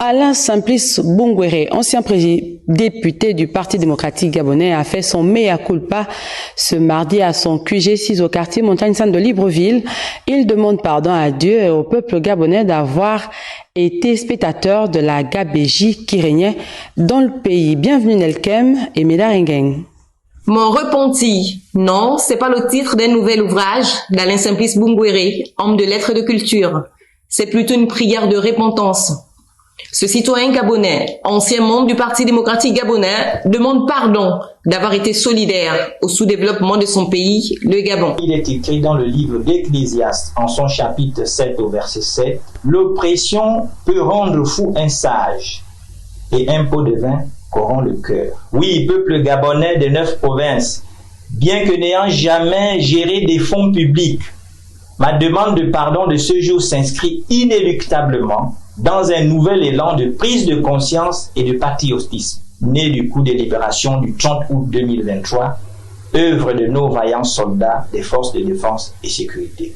Alain Simplice Bongwere, ancien député du Parti démocratique gabonais, a fait son mea culpa ce mardi à son QG 6 au quartier Montagne Sainte de Libreville. Il demande pardon à Dieu et au peuple gabonais d'avoir été spectateur de la gabégie qui régnait dans le pays. Bienvenue Nelkem et Médaringeng. Mon repenti. Non, c'est pas le titre d'un nouvel ouvrage d'Alain Simplice Bongwere, homme de lettres et de culture. C'est plutôt une prière de repentance. Ce citoyen gabonais, ancien membre du Parti démocratique gabonais, demande pardon d'avoir été solidaire au sous-développement de son pays, le Gabon. Il est écrit dans le livre d'Ecclésiaste, en son chapitre 7 au verset 7, « L'oppression peut rendre fou un sage, et un pot de vin corrompt le cœur. » Oui, peuple gabonais de 9 provinces, bien que n'ayant jamais géré des fonds publics, ma demande de pardon de ce jour s'inscrit inéluctablement dans un nouvel élan de prise de conscience et de patriotisme, né du coup de libération du 30 août 2023, œuvre de nos vaillants soldats des forces de défense et sécurité.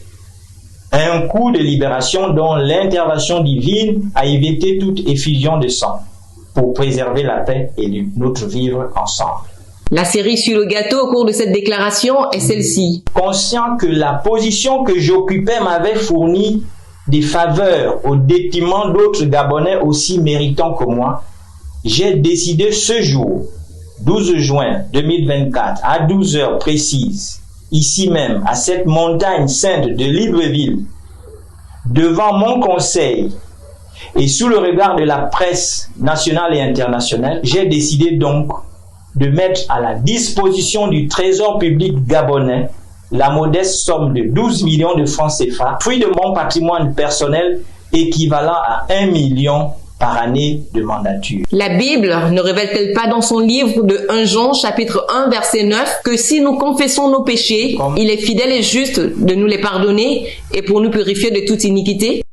Un coup de libération dont l'intervention divine a évité toute effusion de sang pour préserver la paix et notre vivre ensemble. La cerise sur le gâteau au cours de cette déclaration est celle-ci. Conscient que la position que j'occupais m'avait fourni des faveurs au détriment d'autres Gabonais aussi méritants que moi, j'ai décidé ce jour, 12 juin 2024, à 12 heures précises, ici même, à cette montagne sainte de Libreville, devant mon conseil et sous le regard de la presse nationale et internationale, j'ai décidé donc de mettre à la disposition du trésor public gabonais la modeste somme de 12 millions de francs CFA, fruit de mon patrimoine personnel équivalent à 1 million par année de mandature. La Bible ne révèle-t-elle pas dans son livre de 1 Jean chapitre 1 verset 9 que si nous confessons nos péchés, il est fidèle et juste de nous les pardonner et pour nous purifier de toute iniquité?